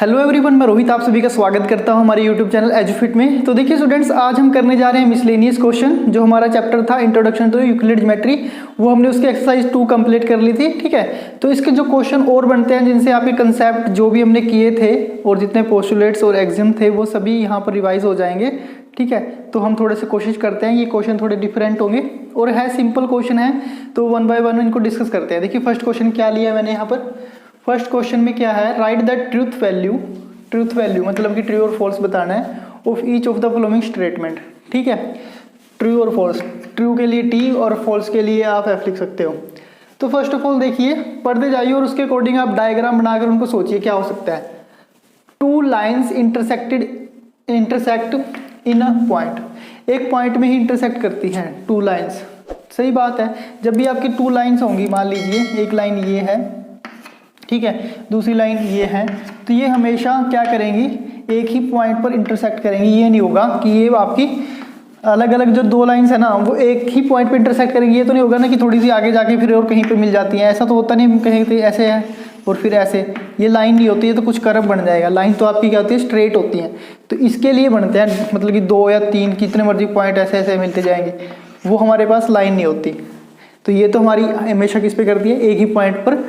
Hello everyone, मैं रोहित आप सभी का स्वागत करता हूं हमारे यूट्यूब चैनल एजुफिट में। तो देखिए स्टूडेंट्स, आज हम करने जा रहे हैं मिसलेनियस क्वेश्चन। जो हमारा चैप्टर था इंट्रोडक्शन टू यूक्लिड ज्योमेट्री, वो हमने उसकी एक्सरसाइज 2 कंप्लीट कर ली थी। ठीक है, तो इसके जो क्वेश्चन और बनते हैं जिनसे आपके कंसेप्ट जो भी हमने किए थे और जितने पोस्टुलेट्स और एग्जाम थे वो सभी यहाँ पर रिवाइज हो जाएंगे। ठीक है, तो हम थोड़े से कोशिश करते हैं, ये क्वेश्चन थोड़े डिफरेंट होंगे और है सिंपल क्वेश्चन है, तो वन बाय वन इनको डिस्कस करते हैं। देखिए फर्स्ट क्वेश्चन क्या लिया है मैंने यहाँ पर। फर्स्ट क्वेश्चन में क्या है, राइट द ट्रूथ वैल्यू मतलब कि ट्रू और फॉल्स बताना है of each of the following statement. ठीक है, ट्रू और फॉल्स, ट्रू के लिए टी और फॉल्स के लिए आप एफ लिख सकते हो। तो फर्स्ट ऑफ ऑल देखिए, पढ़ते जाइए और उसके अकॉर्डिंग आप डायग्राम बनाकर उनको सोचिए क्या हो सकता है। Two lines intersect in a point, एक पॉइंट में ही इंटरसेक्ट करती हैं टू लाइन्स। सही बात है, जब भी आपकी टू लाइन्स होंगी, मान लीजिए एक लाइन ये है, ठीक है, दूसरी लाइन ये है, तो ये हमेशा क्या करेंगी, एक ही पॉइंट पर इंटरसेक्ट करेंगी। ये नहीं होगा कि ये आपकी अलग अलग जो दो लाइन्स है ना वो एक ही पॉइंट पर इंटरसेक्ट करेंगी। ये तो नहीं होगा ना कि थोड़ी सी आगे जाके फिर और कहीं पर मिल जाती है, ऐसा तो होता नहीं। कहीं कहीं ऐसे है और फिर ऐसे, ये लाइन नहीं होती है तो कुछ कर्व बन जाएगा। लाइन तो आपकी क्या होती है, स्ट्रेट होती है। तो इसके लिए बनते हैं, मतलब कि 2 या 3 कितने मर्जी पॉइंट ऐसे ऐसे मिलते जाएंगे, वो हमारे पास लाइन नहीं होती। तो ये तो हमारी हमेशा किस पे करती है, एक ही पॉइंट पर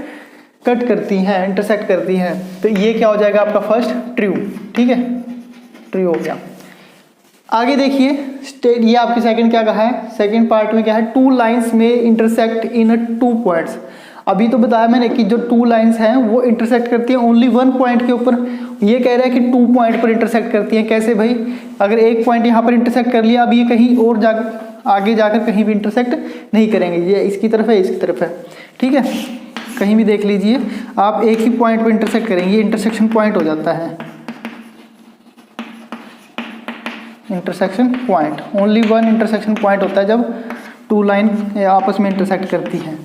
कट करती हैं, इंटरसेक्ट करती हैं। तो ये क्या हो जाएगा आपका फर्स्ट ट्रू। ठीक है, ट्रू हो गया। आगे देखिए स्टेट, ये आपकी सेकंड क्या कहा है, सेकंड पार्ट में क्या है, टू लाइंस में इंटरसेक्ट इन 2 पॉइंट्स। अभी तो बताया मैंने कि जो 2 लाइंस हैं वो इंटरसेक्ट करती हैं ओनली 1 पॉइंट के ऊपर। ये कह रहा है कि 2 पॉइंट पर इंटरसेक्ट करती हैं। कैसे भाई, अगर एक पॉइंट यहाँ पर इंटरसेक्ट कर लिया, अब ये कहीं और आगे जाकर कहीं भी इंटरसेक्ट नहीं करेंगे। ये इसकी तरफ है, इसकी तरफ है। ठीक है, कहीं भी देख लीजिए आप, एक ही पॉइंट पर इंटरसेक्ट करेंगे, इंटरसेक्शन पॉइंट हो जाता है। Intersection point, only 1 intersection point होता है जब 2 लाइन आपस में इंटरसेक्ट करती हैं।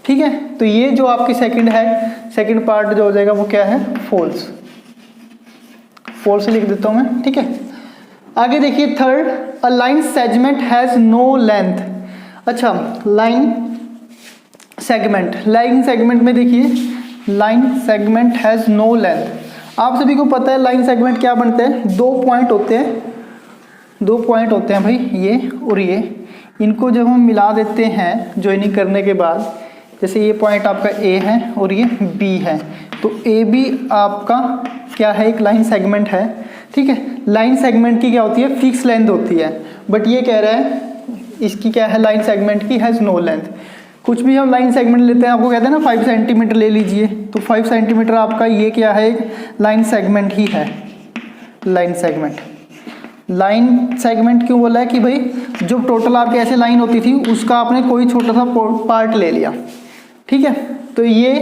ठीक है, तो ये जो आपकी सेकंड है, सेकंड पार्ट जो हो जाएगा वो क्या है, फॉल्स। फॉल्स लिख देता हूं मैं। ठीक है, आगे देखिए third, a line segment has no length. अच्छा, लाइन सेगमेंट में देखिए, line segment has no length. आप सभी को पता है लाइन सेगमेंट क्या बनते हैं, 2 पॉइंट होते हैं, 2 पॉइंट होते हैं भाई, ये और ये। इनको जब हम मिला देते हैं ज्वाइनिंग करने के बाद, जैसे ये पॉइंट आपका ए है और ये बी है, तो ए बी आपका क्या है, एक लाइन सेगमेंट है। ठीक है, लाइन सेगमेंट की क्या होती है, फिक्स लेंथ होती है। बट ये कह रहा है इसकी क्या है, लाइन सेगमेंट की हैज़ नो लेंथ। कुछ भी हम लाइन सेगमेंट लेते हैं, आपको कहते हैं ना 5 सेंटीमीटर ले लीजिए, तो 5 सेंटीमीटर आपका ये क्या है, एक लाइन सेगमेंट ही है। लाइन सेगमेंट क्यों बोला है कि भाई जो टोटल आपके ऐसे लाइन होती थी उसका आपने कोई छोटा सा पार्ट ले लिया। ठीक है, तो ये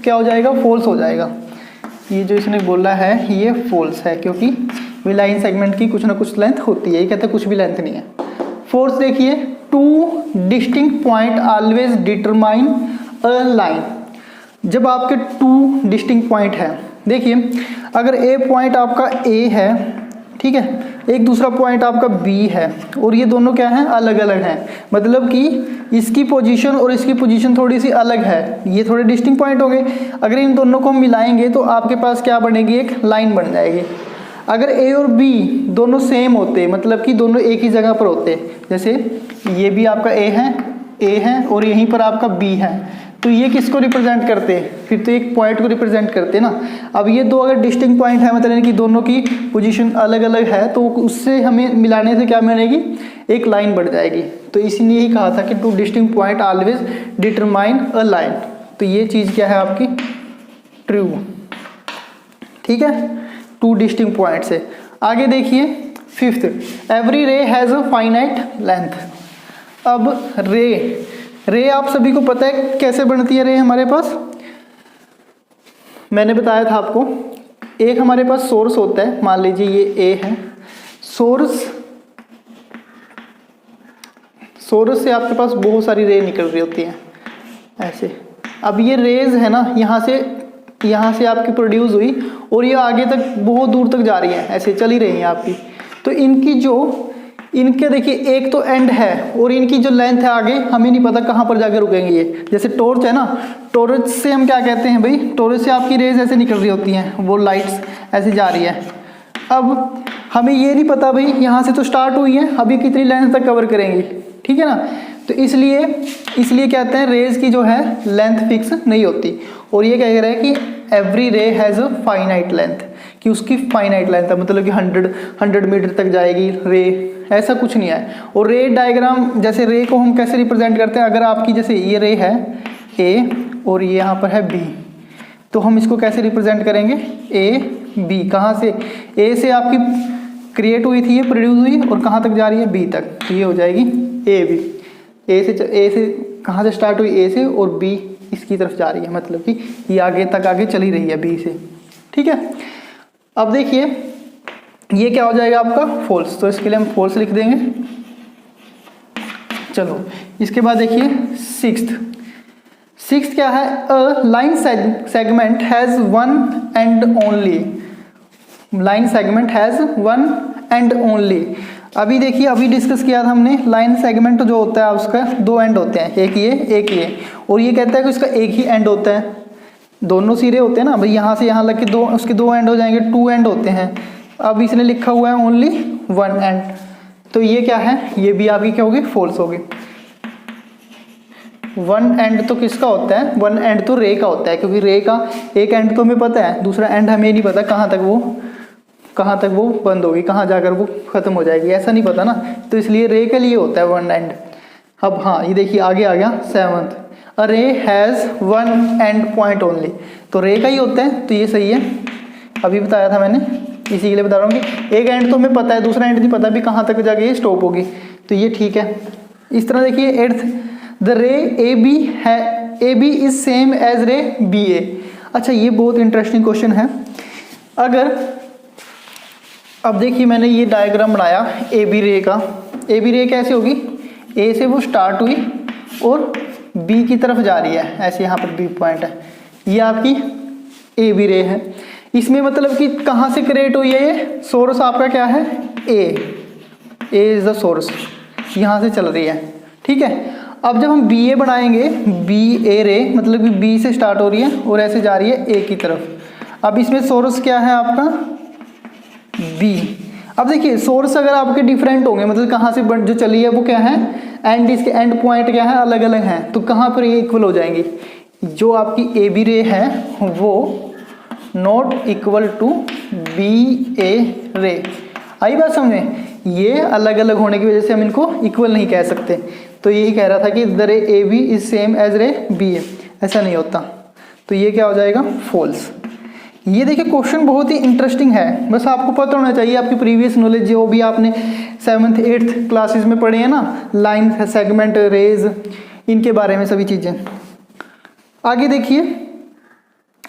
क्या हो जाएगा, फॉल्स हो जाएगा। ये जो इसने बोला है ये फॉल्स है, क्योंकि वे लाइन सेगमेंट की कुछ ना कुछ लेंथ होती है। ये कहते हैं कुछ भी लेंथ नहीं है। फोर्थ देखिए, 2 distinct point always determine a line. जब आपके 2 डिस्टिंक्ट पॉइंट है, देखिए अगर ए पॉइंट आपका ए है, ठीक है, एक दूसरा पॉइंट आपका बी है, और ये दोनों क्या हैं, अलग अलग हैं, मतलब कि इसकी पोजीशन और इसकी पोजीशन थोड़ी सी अलग है, ये थोड़े डिस्टिंक्ट पॉइंट हो गए। अगर इन दोनों को हम मिलाएंगे तो आपके पास क्या बनेगी, एक लाइन बन जाएगी। अगर ए और बी दोनों सेम होते, मतलब कि दोनों एक ही जगह पर होते, जैसे ये भी आपका ए है और यहीं पर आपका बी है, तो ये किसको रिप्रेजेंट करते, फिर तो एक पॉइंट को रिप्रेजेंट करते ना। अब ये 2 अगर डिस्टिंक्ट पॉइंट है, मतलब कि दोनों की पोजीशन अलग अलग है, तो उससे हमें मिलाने से क्या मिलेगी, एक लाइन बढ़ जाएगी। तो इसलिए ही कहा था कि 2 distinct point always determine a line. तो ये चीज़ क्या है आपकी, ट्रू। ठीक है, 2 डिस्टिंक्ट पॉइंट से। आगे देखिए फिफ्थ, एवरी रे हैज़ अ फाइनाइट लेंथ। अब रे आप सभी को पता है कैसे बनती है रे हमारे पास, मैंने बताया था आपको। एक हमारे पास सोर्स होता है, मान लीजिए ये ए है, सोर्स से आपके पास बहुत सारी रे निकल रही होती हैं ऐसे। अब ये रेज है ना, यहाँ से आपकी प्रोड्यूस हुई और ये आगे तक बहुत दूर तक जा रही है, ऐसे चली रही हैं आपकी। तो इनकी जो इनके देखिए एक तो एंड है और इनकी जो लेंथ है आगे हमें नहीं पता कहाँ पर जाकर रुकेंगे ये। जैसे टॉर्च है ना, टॉर्च से हम क्या कहते हैं भाई, टॉर्च से आपकी रेज ऐसे निकल रही होती हैं, वो लाइट्स ऐसे जा रही है। अब हमें ये नहीं पता भाई यहाँ से तो स्टार्ट हुई है, अभी कितनी लेंथ तक कवर करेंगी, ठीक है ना। तो इसलिए कहते हैं रेज की जो है लेंथ फिक्स नहीं होती। और ये कह रहा है कि एवरी रे हैज़ अ फाइनाइट लेंथ, कि उसकी फाइनाइट लेंथ है, मतलब कि 100 मीटर तक जाएगी रे, ऐसा कुछ नहीं है। और रे डायग्राम, जैसे रे को हम कैसे रिप्रेजेंट करते हैं, अगर आपकी जैसे ये रे है ए और ये यहाँ पर है बी, तो हम इसको कैसे रिप्रेजेंट करेंगे, ए बी। कहाँ से, ए से आपकी क्रिएट हुई थी, ये प्रोड्यूस हुई और कहाँ तक जा रही है, बी तक, तो ये हो जाएगी ए बी। ए से कहाँ से स्टार्ट हुई, ए से, और बी इसकी तरफ जा रही है, मतलब कि ये आगे तक आगे चली रही है बी से, ठीक है। अब देखिए ये क्या हो जाएगा आपका फॉल्स, तो इसके लिए हम फॉल्स लिख देंगे। चलो इसके बाद देखिए सिक्स्थ क्या है, अ line segment has one and only, line segment has one and only. अभी देखिए अभी डिस्कस किया था हमने, लाइन सेगमेंट जो होता है उसका दो एंड होते हैं, एक ये, और ये कहता है कि उसका एक ही एंड होता है, दोनों सिरे होते हैं ना भाई, यहाँ से यहाँ लग के उसके दो एंड हो जाएंगे, टू एंड होते हैं। अब इसने लिखा हुआ है ओनली वन एंड, तो ये क्या है, ये भी आपकी क्या होगी, फॉल्स होगी। वन एंड तो किसका होता है, वन एंड तो रे का होता है, क्योंकि रे का एक एंड तो हमें पता है, दूसरा एंड हमें नहीं पता कहाँ तक वो बंद होगी, कहाँ जाकर वो खत्म हो जाएगी, ऐसा नहीं पता ना, तो इसलिए रे के लिए होता है वन एंड। अब हाँ ये देखिए आगे आ गया सेवंथ, अ रे has one and point only, तो रे का ही होता है, तो ये सही है, अभी बताया था मैंने, इसी के लिए बता रहा हूँ कि एक एंड तो हमें पता है, दूसरा एंड नहीं पता भी कहाँ तक जाके ये स्टॉप होगी, तो ये ठीक है। इस तरह देखिए eighth, the ray A B is same as ray B A. अच्छा ये बहुत इंटरेस्टिंग क्वेश्चन है। अगर अब देखिए मैंने ये डायग्राम बनाया ए बी रे का, ए बी रे कैसे होगी, ए से वो स्टार्ट हुई और बी की तरफ जा रही है, ऐसे यहाँ पर बी पॉइंट है, ये आपकी ए बी रे है। इसमें मतलब कि कहाँ से क्रिएट हुई है, ये सोर्स आपका क्या है, ए इज द सोर्स, यहाँ से चल रही है, ठीक है। अब जब हम बी ए बनाएंगे, बी ए रे मतलब कि बी से स्टार्ट हो रही है और ऐसे जा रही है ए की तरफ। अब इसमें सोर्स क्या है आपका, बी। अब देखिए सोर्स अगर आपके डिफरेंट होंगे, मतलब कहाँ से जो चली है वो क्या है, एंड इसके एंड पॉइंट क्या है, अलग अलग हैं, तो कहाँ पर ये इक्वल हो जाएंगी, जो आपकी ए बी रे है वो नॉट इक्वल टू बी ए रे। आई बात समझ में, ये अलग अलग होने की वजह से हम इनको इक्वल नहीं कह सकते। तो यही कह रहा था कि the ray A B is same as ray B A, ऐसा नहीं होता, तो ये क्या हो जाएगा, फॉल्स। ये देखिए क्वेश्चन बहुत ही इंटरेस्टिंग है, बस आपको पता होना चाहिए, आपकी प्रीवियस नॉलेज जो भी आपने 7th 8th क्लासेस में पढ़े हैं ना, लाइन सेगमेंट रेज, इनके बारे में सभी चीज़ें। आगे देखिए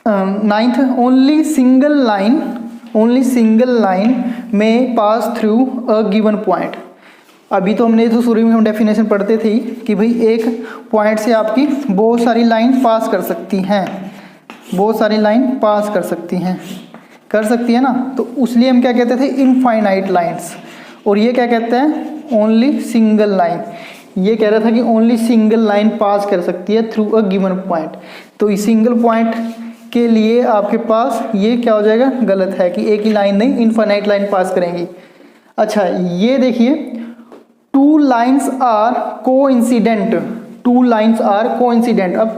9th, ओनली सिंगल लाइन में पास थ्रू अ गिवन पॉइंट। अभी तो हमने तो शुरू में हम डेफिनेशन पढ़ते थे कि भाई एक पॉइंट से आपकी बहुत सारी लाइन पास कर सकती हैं, बहुत सारी लाइन पास कर सकती है ना, तो उसलिए हम क्या कहते थे, इनफाइनाइट लाइंस। और ये क्या कहते हैं, ओनली सिंगल लाइन। ये कह रहा था कि ओनली सिंगल लाइन पास कर सकती है थ्रू अ गिवन पॉइंट, तो इस सिंगल पॉइंट के लिए आपके पास ये क्या हो जाएगा, गलत है कि एक ही लाइन नहीं, इनफाइनाइट लाइन पास करेंगी। अच्छा ये देखिए, टू लाइन्स आर कोइंसिडेंट, अब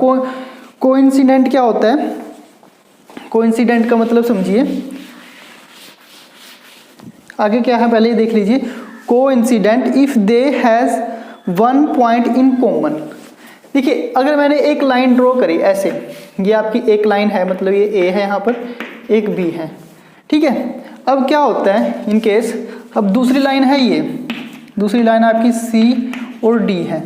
कोइंसिडेंट क्या होता है, कोइंसिडेंट का मतलब समझिए, आगे क्या है पहले ही देख लीजिए। Coincident if they has one point in common. देखिए अगर मैंने एक लाइन ड्रॉ करी ऐसे, ये आपकी एक लाइन है, मतलब ये ए है, यहाँ पर एक बी है, ठीक है। अब क्या होता है इन केस, अब दूसरी लाइन है, ये दूसरी लाइन आपकी सी और डी है।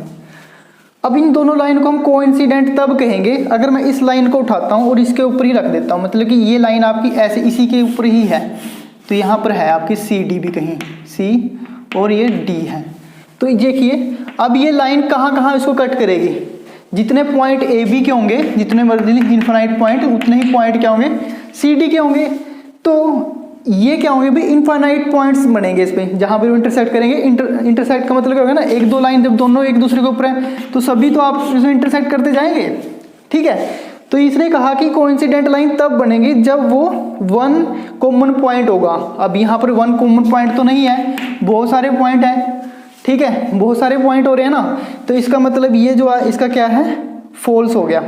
अब इन दोनों लाइन को हम कोइंसिडेंट तब कहेंगे अगर मैं इस लाइन को उठाता हूँ और इसके ऊपर ही रख देता हूँ, मतलब कि ये लाइन आपकी ऐसे इसी के ऊपर ही है, तो यहाँ पर है आपकी सी डी भी कहीं, सी और ये डी है। तो देखिए अब ये लाइन कहाँ कहाँ इसको कट करेगी, जितने पॉइंट ए बी के होंगे, जितने मर्जी इनफाइनाइट पॉइंट, उतने ही पॉइंट क्या होंगे, सी डी के होंगे। तो ये क्या होंगे भाई, इनफाइनाइट पॉइंट्स बनेंगे इस पे, जहाँ पे इंटरसेक्ट करेंगे। इंटरसेक्ट का मतलब क्या होगा ना, एक दो लाइन जब दोनों एक दूसरे के ऊपर है तो सभी तो आप इसमें इंटरसेक्ट करते जाएंगे, ठीक है। तो इसने कहा कि कोइंसिडेंट लाइन तब बनेगी जब वो वन कॉमन पॉइंट होगा। अब यहाँ पर वन कॉमन पॉइंट तो नहीं है, बहुत सारे पॉइंट हैं, ठीक है, बहुत सारे पॉइंट हो रहे हैं ना, तो इसका मतलब ये जो इसका क्या है, फॉल्स हो गया।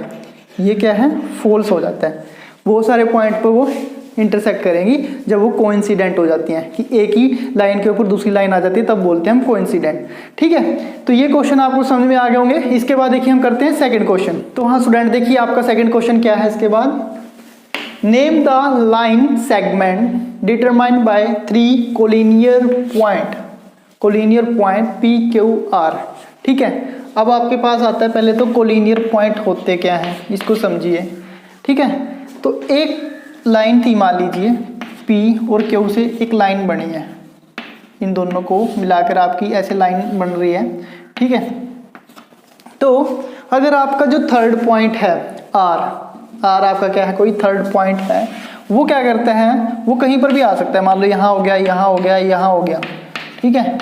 ये क्या है, फॉल्स हो जाता है। बहुत सारे पॉइंट पर वो इंटरसेक्ट करेंगी जब वो कोइंसिडेंट हो जाती हैं, कि एक ही लाइन के ऊपर दूसरी लाइन आ जाती है, तब बोलते हैं हम कोइंसिडेंट, ठीक है। तो ये क्वेश्चन आपको समझ में आ गए होंगे। इसके बाद देखिए हम करते हैं सेकंड क्वेश्चन। तो हाँ स्टूडेंट, देखिए आपका सेकंड क्वेश्चन क्या है इसके बाद, name the line segment determined by 3 collinear point P Q R, ठीक है। अब आपके पास आता है पहले तो कोलिनियर पॉइंट होते क्या हैं, इसको समझिए, ठीक है। तो एक लाइन थी, मान लीजिए P और Q से एक लाइन बनी है, इन दोनों को मिलाकर आपकी ऐसे लाइन बन रही है, ठीक है। तो अगर आपका जो थर्ड पॉइंट है R आपका क्या है, कोई थर्ड पॉइंट है, वो क्या करता है, वो कहीं पर भी आ सकता है। मान लो यहाँ हो गया, यहाँ हो गया, यहाँ हो गया, ठीक है।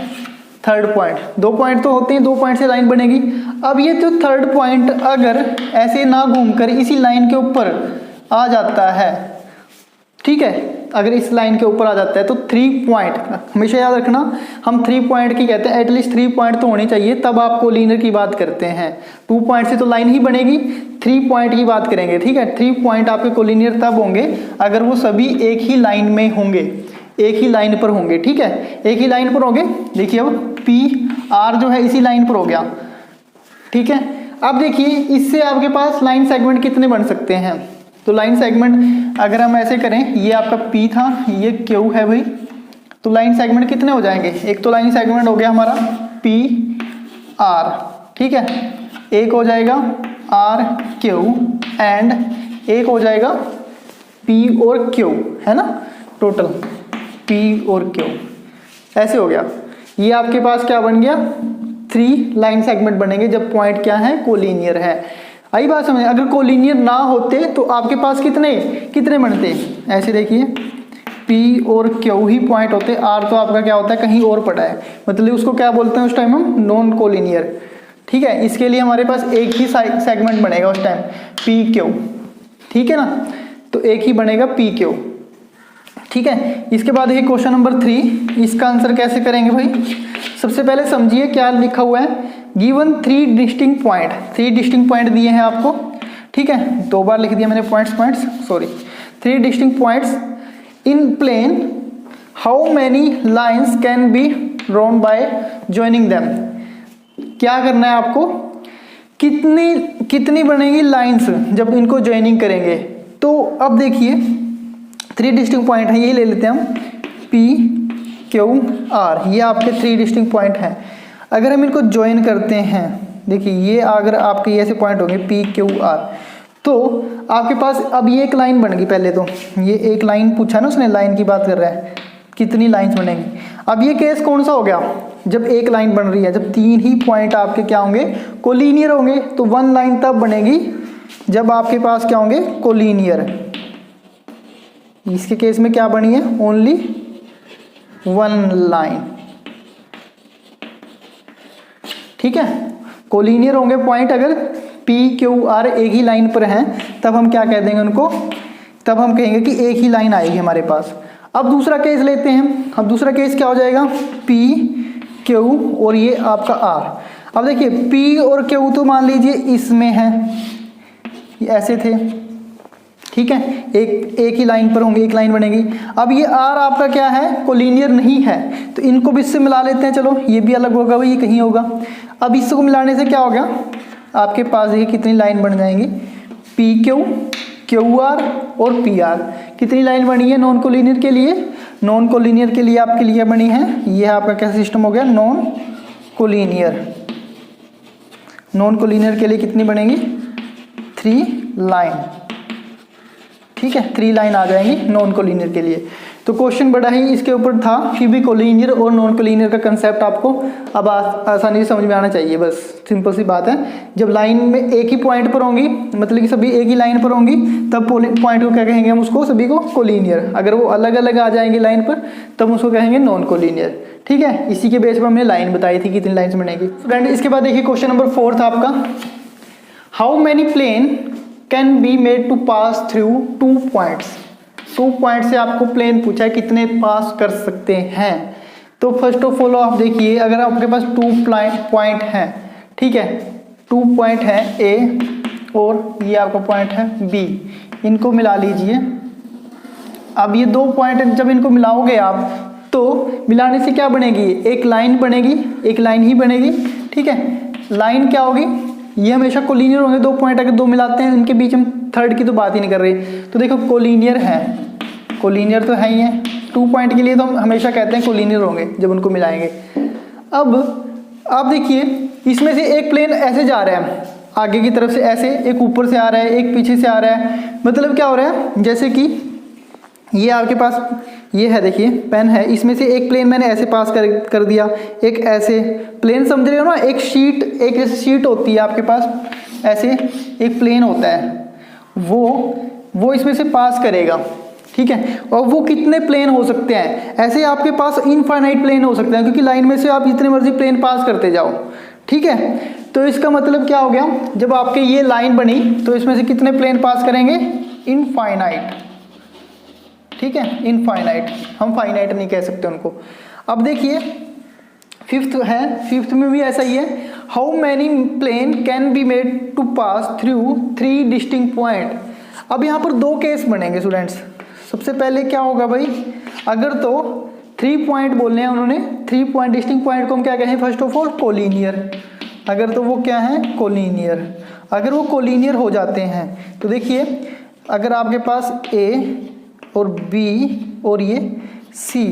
थर्ड पॉइंट, दो पॉइंट तो होते हैं, दो पॉइंट से लाइन बनेगी। अब ये जो थर्ड पॉइंट अगर ऐसे ना घूमकर इसी लाइन के ऊपर आ जाता है, ठीक है, अगर इस लाइन के ऊपर आ जाता है तो 3 पॉइंट, हमेशा याद रखना हम 3 पॉइंट की कहते हैं, एटलीस्ट 3 पॉइंट तो होने चाहिए, तब आप कोलिनियर की बात करते हैं। 2 पॉइंट से तो लाइन ही बनेगी, 3 पॉइंट की बात करेंगे, ठीक है। 3 पॉइंट आपके कोलिनियर तब होंगे अगर वो सभी एक ही लाइन में होंगे, एक ही लाइन पर होंगे, ठीक है, एक ही लाइन पर होंगे। देखिए अब P R जो है इसी लाइन पर हो गया, ठीक है। अब देखिए इससे आपके पास लाइन सेगमेंट कितने बन सकते हैं, तो लाइन सेगमेंट अगर हम ऐसे करें, ये आपका P था, ये Q है भाई, तो लाइन सेगमेंट कितने हो जाएंगे, एक तो लाइन सेगमेंट हो गया हमारा P R, ठीक है, एक हो जाएगा R Q एंड एक हो जाएगा P और Q, है ना, टोटल P और Q, ऐसे हो गया। ये आपके पास क्या बन गया, 3 लाइन सेगमेंट बनेंगे जब पॉइंट क्या है, कोलिनियर है। आई बात समझ, अगर कोलिनियर ना होते तो आपके पास कितने बनते, ऐसे देखिए P और Q ही पॉइंट होते, R तो आपका क्या होता है, कहीं और पड़ा है, मतलब उसको क्या बोलते हैं उस टाइम हम, नॉन कोलिनियर, ठीक है। इसके लिए हमारे पास एक ही सेगमेंट बनेगा उस टाइम, P Q, ठीक है ना, तो एक ही बनेगा P Q, ठीक है। इसके बाद है क्वेश्चन नंबर 3, इसका आंसर कैसे करेंगे भाई, सबसे पहले समझिए क्या लिखा हुआ है, गिवन 3 डिस्टिंक्ट पॉइंट दिए हैं आपको, ठीक है, 2 बार लिख दिया मैंने points, sorry, 3 distinct points in plane, how many lines can be drawn by joining them. क्या करना है आपको, कितनी बनेगी लाइन्स जब इनको ज्वाइनिंग करेंगे। तो अब देखिए 3 डिस्टिंक्ट पॉइंट है, यही ले लेते हैं हम, P Q R, ये आपके 3 डिस्टिंक्ट पॉइंट हैं। अगर हम इनको ज्वाइन करते हैं, देखिए ये अगर आपके ये ऐसे पॉइंट होंगे P Q R, तो आपके पास अब ये एक लाइन बन गई। पहले तो ये एक लाइन पूछा ना उसने, लाइन की बात कर रहा है, कितनी लाइन्स बनेंगी। अब ये केस कौन सा हो गया, जब एक लाइन बन रही है, जब 3 ही पॉइंट आपके क्या होंगे, कोलिनियर होंगे। तो 1 लाइन तब बनेगी जब आपके पास क्या होंगे, कोलिनियर। इसके केस में क्या बनी है, ओनली 1 लाइन, ठीक है। कोलिनियर होंगे पॉइंट अगर P Q R एक ही लाइन पर हैं, तब हम क्या कह देंगे उनको, तब हम कहेंगे कि एक ही लाइन आएगी हमारे पास। अब दूसरा केस लेते हैं, अब दूसरा केस क्या हो जाएगा, P Q और ये आपका R। अब देखिए P और Q तो मान लीजिए इसमें है, ये ऐसे थे, ठीक है, एक ही लाइन पर होंगे, एक लाइन बनेगी। अब ये R आपका क्या है, कोलिनियर नहीं है, तो इनको भी इससे मिला लेते हैं, चलो ये भी अलग होगा, ये कहीं होगा। अब इसको मिलाने से क्या हो गया, आपके पास ये कितनी लाइन बन जाएंगी, P Q Q R और P R। कितनी लाइन बनी है नॉन कोलिनियर के लिए, नॉन कोलिनियर के लिए आपके लिए बनी है, ये आपका क्या सिस्टम हो गया, नॉन कोलिनियर। नॉन कोलिनियर के लिए कितनी बनेगी, 3 लाइन, ठीक है, 3 लाइन आ जाएंगी नॉन कोलिनियर के लिए। तो क्वेश्चन बड़ा ही इसके ऊपर था, फिर भी कोलिनियर और नॉन कोलिनियर का कंसेप्ट आपको अब आसानी से समझ में आना चाहिए। बस सिंपल सी बात है, जब लाइन में एक ही पॉइंट पर होंगी, मतलब कि सभी एक ही लाइन पर होंगी, तब पॉइंट को क्या कहेंगे हम उसको, सभी को कोलिनियर। अगर वो अलग अलग आ जाएंगे लाइन पर, तब उसको कहेंगे नॉन कोलिनियर। ठीक है, इसी के बेस पर हमने लाइन बताई थी कितनी लाइन्स बनेगी। स्टूडेंट इसके बाद देखिए क्वेश्चन नंबर 4 था आपका, how many plane can be made to pass through 2 points. 2 point से आपको प्लेन पूछा है कितने पास कर सकते हैं। तो फर्स्ट ऑफ ऑल आप देखिए, अगर आपके पास 2 पॉइंट हैं, ठीक है, 2 पॉइंट है ए और ये आपका पॉइंट है बी, इनको मिला लीजिए। अब ये 2 पॉइंट जब इनको मिलाओगे आप, तो मिलाने से क्या बनेगी, एक लाइन बनेगी, एक लाइन ही बनेगी। ठीक है, लाइन क्या होगी, ये हमेशा कोलिनियर होंगे। 2 पॉइंट अगर 2 मिलाते हैं, इनके बीच हम थर्ड की तो बात ही नहीं कर रहे। तो देखो कोलिनियर है, कोलिनियर तो है ही है। 2 पॉइंट के लिए तो हम हमेशा कहते हैं कोलिनियर होंगे जब उनको मिलाएंगे। अब आप देखिए, इसमें से एक प्लेन ऐसे जा रहा है आगे की तरफ से, ऐसे, एक ऊपर से आ रहा है, एक पीछे से आ रहा है। मतलब क्या हो रहा है, जैसे कि ये आपके पास ये है, देखिए पेन है, इसमें से एक प्लेन मैंने ऐसे पास कर दिया, एक ऐसे प्लेन, समझ रहे हो ना, एक शीट, एक जैसे शीट होती है आपके पास, ऐसे एक प्लेन होता है, वो इसमें से पास करेगा। ठीक है, और वो कितने प्लेन हो सकते हैं, ऐसे आपके पास इनफाइनाइट प्लेन हो सकते हैं, क्योंकि लाइन में से आप जितने मर्जी प्लेन पास करते जाओ। ठीक है, तो इसका मतलब क्या हो गया, जब आपके ये लाइन बनी तो इसमें से कितने प्लेन पास करेंगे, इनफाइनाइट। ठीक है, इनफाइनाइट, हम फाइनाइट नहीं कह सकते उनको। अब देखिए फिफ्थ है, फिफ्थ में भी ऐसा ही है, how many plane can be made to pass through 3 distinct point. अब यहाँ पर 2 केस बनेंगे स्टूडेंट्स। सबसे पहले क्या होगा भाई, अगर तो 3 पॉइंट बोलने हैं उन्होंने, 3 पॉइंट डिस्टिंक्ट पॉइंट को हम क्या कहें, फर्स्ट ऑफ ऑल कोलिनियर। अगर तो वो क्या है, कोलिनियर। अगर वो कोलिनियर हो जाते हैं तो देखिए, अगर आपके पास ए और बी और ये सी,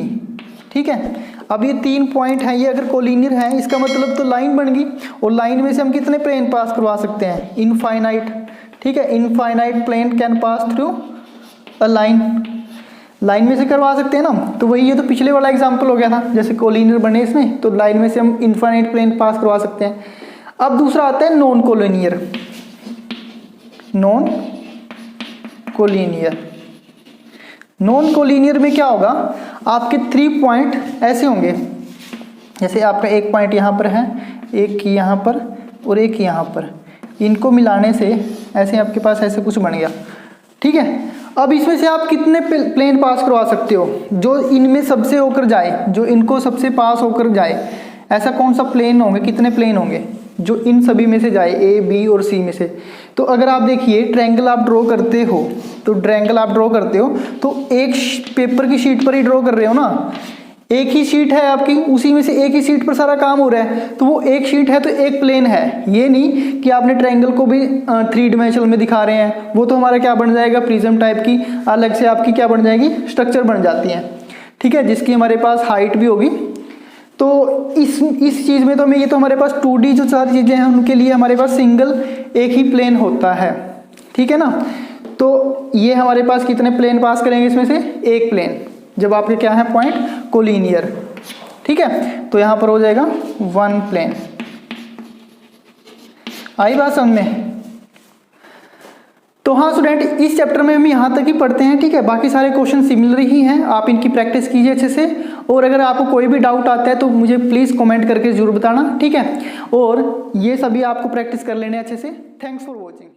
ठीक है, अब ये 3 पॉइंट हैं, ये अगर कोलिनियर है, इसका मतलब तो लाइन बन गई। और लाइन में से हम कितने प्लेन पास करवा सकते हैं, इनफाइनाइट। ठीक है, infinite plane can pass through a line, line में से करवा सकते हैं ना। तो वही, ये तो पिछले वाला एग्जांपल हो गया था, जैसे कोलिनियर बने इसमें, तो लाइन में से हम इनफाइनाइट प्लेन पास करवा सकते हैं। अब दूसरा आता है non collinear. Non collinear, non collinear में क्या होगा, आपके 3 पॉइंट ऐसे होंगे, जैसे आपका एक पॉइंट यहाँ पर है, एक यहाँ पर और एक यहाँ पर, इनको मिलाने से ऐसे आपके पास ऐसे कुछ बन गया। ठीक है, अब इसमें से आप कितने प्लेन पास करवा सकते हो, जो इनमें सबसे होकर जाए, जो इनको सबसे पास होकर जाए, ऐसा कौन सा प्लेन होंगे, कितने प्लेन होंगे जो इन सभी में से जाए, ए बी और सी में से। तो अगर आप देखिए ट्रायंगल आप ड्रॉ करते हो, तो ट्रायंगल आप ड्रॉ करते हो तो एक पेपर की शीट पर ही ड्रॉ कर रहे हो ना, एक ही शीट है आपकी, उसी में से एक ही शीट पर सारा काम हो रहा है, तो वो एक शीट है तो एक प्लेन है। ये नहीं कि आपने ट्रायंगल को भी 3 डायमेंशनल में दिखा रहे हैं, वो तो हमारा क्या बन जाएगा, प्रिज्म टाइप की अलग से आपकी क्या बन जाएगी, स्ट्रक्चर बन जाती है। ठीक है, जिसकी हमारे पास हाइट भी होगी। तो इस चीज़ में तो ये तो हमारे पास 2D जो सारी चीज़ें हैं उनके लिए हमारे पास सिंगल एक ही प्लेन होता है। ठीक है ना, तो ये हमारे पास कितने प्लेन पास करेंगे, इसमें से एक प्लेन, जब आपके क्या है पॉइंट कोलिनियर। ठीक है, तो यहाँ पर हो जाएगा 1 प्लेन। आई बात समझ में। तो हाँ स्टूडेंट, इस चैप्टर में हम यहाँ तक ही पढ़ते हैं। ठीक है, बाकी सारे क्वेश्चन सिमिलर ही हैं, आप इनकी प्रैक्टिस कीजिए अच्छे से। और अगर आपको कोई भी डाउट आता है तो मुझे प्लीज़ कमेंट करके जरूर बताना। ठीक है, और ये सभी आपको प्रैक्टिस कर लेने अच्छे से। Thanks for watching.